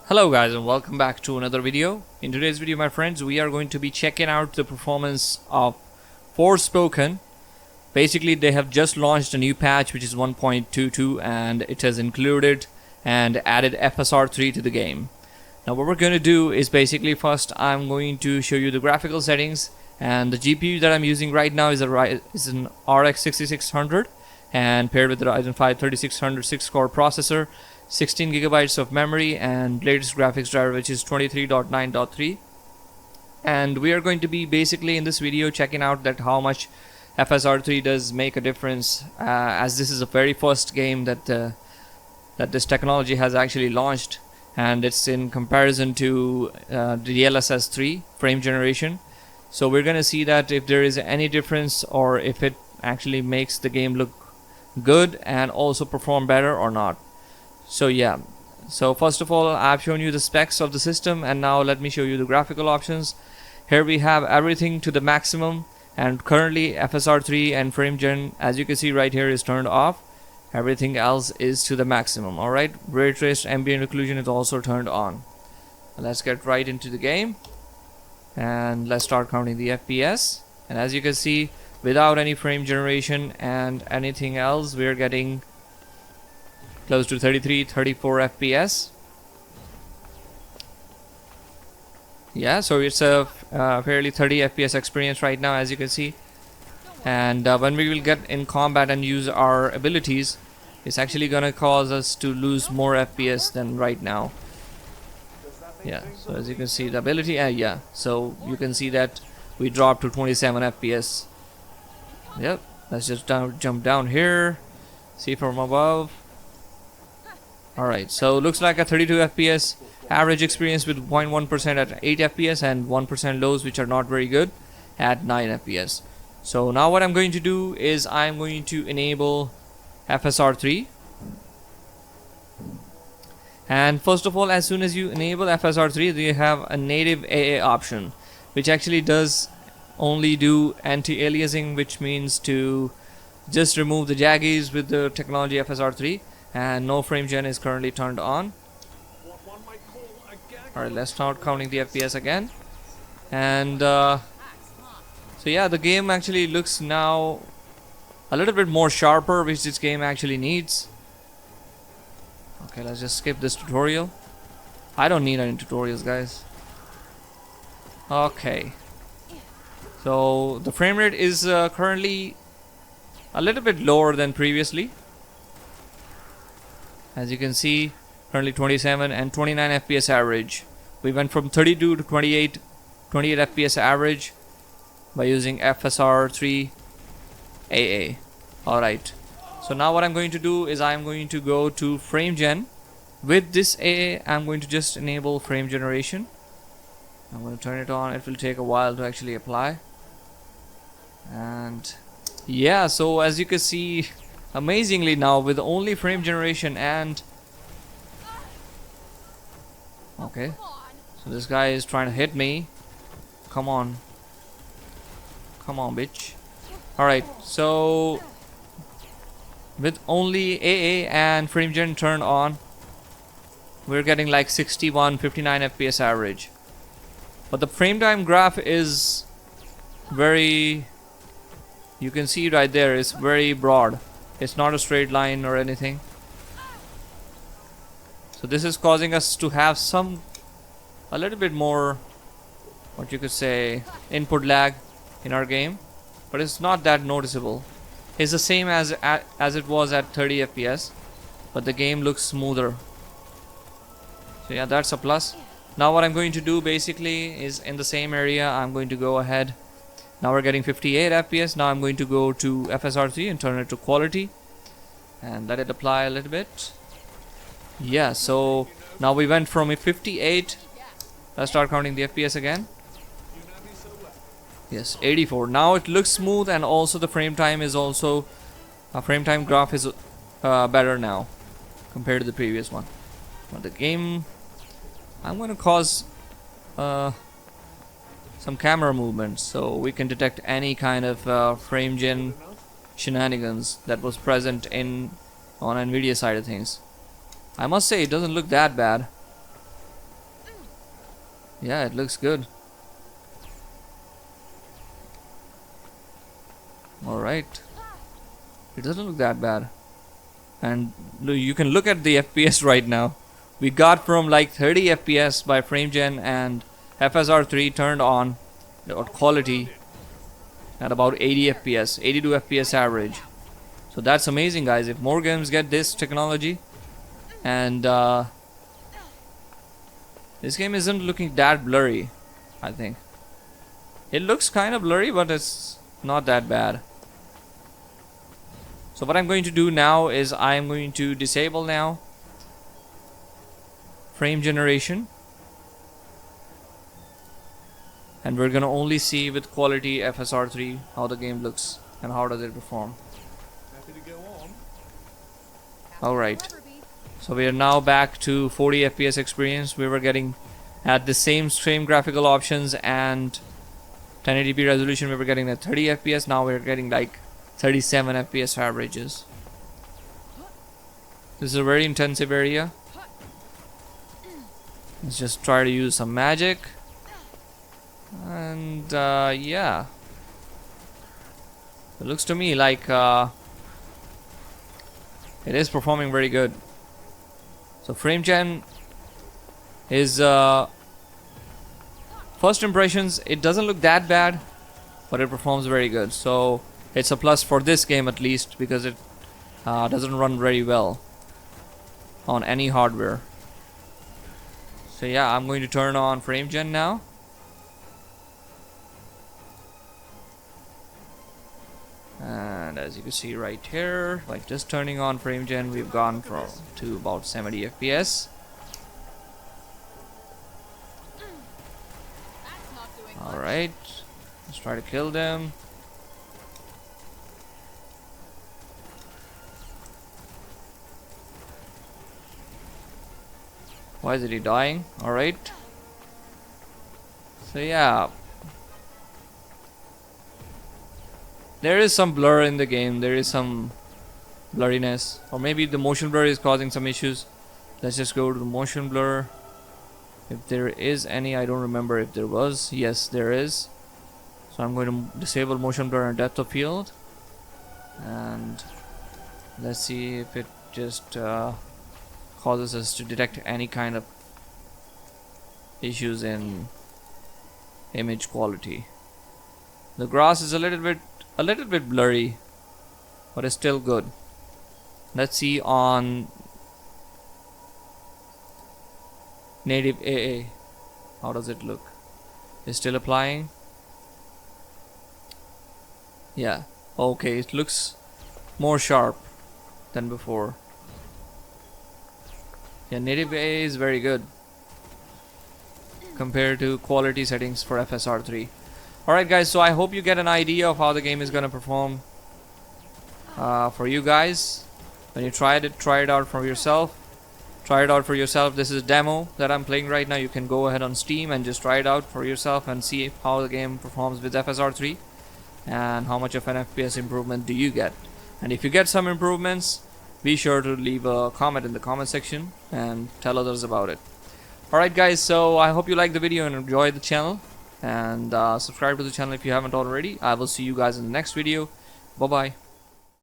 Hello guys and welcome back to another video. In today's video, my friends, we are going to be checking out the performance of Forspoken. Basically, they have just launched a new patch which is 1.22 and it has included and added FSR 3 to the game. Now what we're going to do is basically first I'm going to show you the graphical settings, and the GPU that I'm using right now is an RX 6600 and paired with the Ryzen 5 3600 6-core processor, 16 gigabytes of memory and latest graphics driver which is 23.9.3. and we are going to be basically in this video checking out that how much FSR 3 does make a difference, as this is the very first game that this technology has actually launched, and it's in comparison to the DLSS 3 frame generation. So we're going to see that if there is any difference or if it actually makes the game look good and also perform better or not. So yeah, so first of all I've shown you the specs of the system, and now let me show you the graphical options. Here we have everything to the maximum, and currently FSR 3 and frame gen, as you can see right here, is turned off. Everything else is to the maximum. Alright, ray traced ambient occlusion is also turned on. Let's get right into the game and let's start counting the FPS. And as you can see, without any frame generation and anything else, we're getting close to 33-34 FPS. Yeah, so it's a fairly 30 FPS experience right now, as you can see. And when we will get in combat and use our abilities, it's actually gonna cause us to lose more FPS than right now. Yeah, so as you can see the ability, yeah, so you can see that we dropped to 27 FPS. Yep, let's just jump down here, see from above. Alright, so looks like a 32 FPS average experience with 0.1% at 8 FPS and 1% lows, which are not very good, at 9 FPS. So now what I'm going to do is I'm going to enable FSR 3. And first of all, as soon as you enable FSR 3, they have a native AA option, which actually does only do anti-aliasing, which means to just remove the jaggies with the technology FSR 3. And no frame gen is currently turned on. Alright, let's start counting the FPS again. And so yeah, the game actually looks now a little bit more sharper, which this game actually needs. Okay, let's just skip this tutorial. I don't need any tutorials, guys. Okay, so the frame rate is currently a little bit lower than previously. As you can see, currently 27 and 29 FPS average. We went from 32 to 28 FPS average by using FSR 3 AA. Alright, so now what I'm going to do is I'm going to go to frame gen. With this AA, I'm going to just enable frame generation. I'm going to turn it on. It will take a while to actually apply. And yeah, so as you can see, amazingly now with only frame generation and okay, so this guy is trying to hit me. Come on, bitch. Alright, so with only AA and frame gen turned on, we're getting like 61-59 FPS average, but the frame time graph is very, you can see right there, it's very broad. It's not a straight line or anything. So this is causing us to have a little bit more, what you could say, input lag in our game, but it's not that noticeable. It's the same as it was at 30 FPS, but the game looks smoother. So yeah, that's a plus. Now what I'm going to do basically is in the same area, I'm going to go ahead. Now we're getting 58 FPS. Now I'm going to go to FSR 3 and turn it to quality and let it apply a little bit. Yeah, so now we went from a 58. Let's start counting the FPS again. Yes, 84. Now it looks smooth, and also the frame time is also frame time graph is better now compared to the previous one. But the game, I'm going to cause some camera movements so we can detect any kind of frame gen shenanigans that was present on NVIDIA side of things. I must say it doesn't look that bad. Yeah, it looks good. Alright. It doesn't look that bad. And you can look at the FPS right now. We got from like 30 FPS by FrameGen and FSR 3 turned on quality at about 80 FPS, 82 FPS average. So that's amazing, guys. If more games get this technology, and this game isn't looking that blurry, I think. It looks kind of blurry, but it's not that bad. So what I'm going to do now is I'm going to disable now frame generation, and we're gonna only see with quality FSR 3 how the game looks and how does it perform. Happy to go on. Alright, so we are now back to 40 FPS experience. We were getting at the same graphical options and 1080p resolution, we were getting at 30 FPS. Now we're getting like 37 FPS averages. This is a very intensive area. Let's just try to use some magic. And yeah, it looks to me like it is performing very good. So FrameGen is first impressions, it doesn't look that bad, but it performs very good. So it's a plus for this game at least, because it doesn't run very well on any hardware. So yeah, I'm going to turn on FrameGen now. And as you can see right here, like just turning on FrameGen, we've gone to about 70 FPS. Alright, let's try to kill them. Why is he dying? Alright. So yeah, there is some blur in the game, there is some blurriness, or maybe the motion blur is causing some issues. Let's just go to the motion blur. If there is any, I don't remember if there was. Yes, there is. So I'm going to disable motion blur and depth of field, and let's see if it just causes us to detect any kind of issues in image quality. The grass is a little bit blurry, but it's still good. Let's see on native AA, how does it look? It's still applying. Yeah, okay, it looks more sharp than before. Yeah, native AA is very good compared to quality settings for FSR 3. Alright guys, so I hope you get an idea of how the game is gonna perform for you guys. When you try it out for yourself. Try it out for yourself. This is a demo that I'm playing right now. You can go ahead on Steam and just try it out for yourself and see how the game performs with FSR 3 and how much of an FPS improvement do you get. And if you get some improvements, be sure to leave a comment in the comment section and tell others about it. Alright guys, so I hope you liked the video and enjoyed the channel, and subscribe to the channel if you haven't already. I will see you guys in the next video. Bye bye.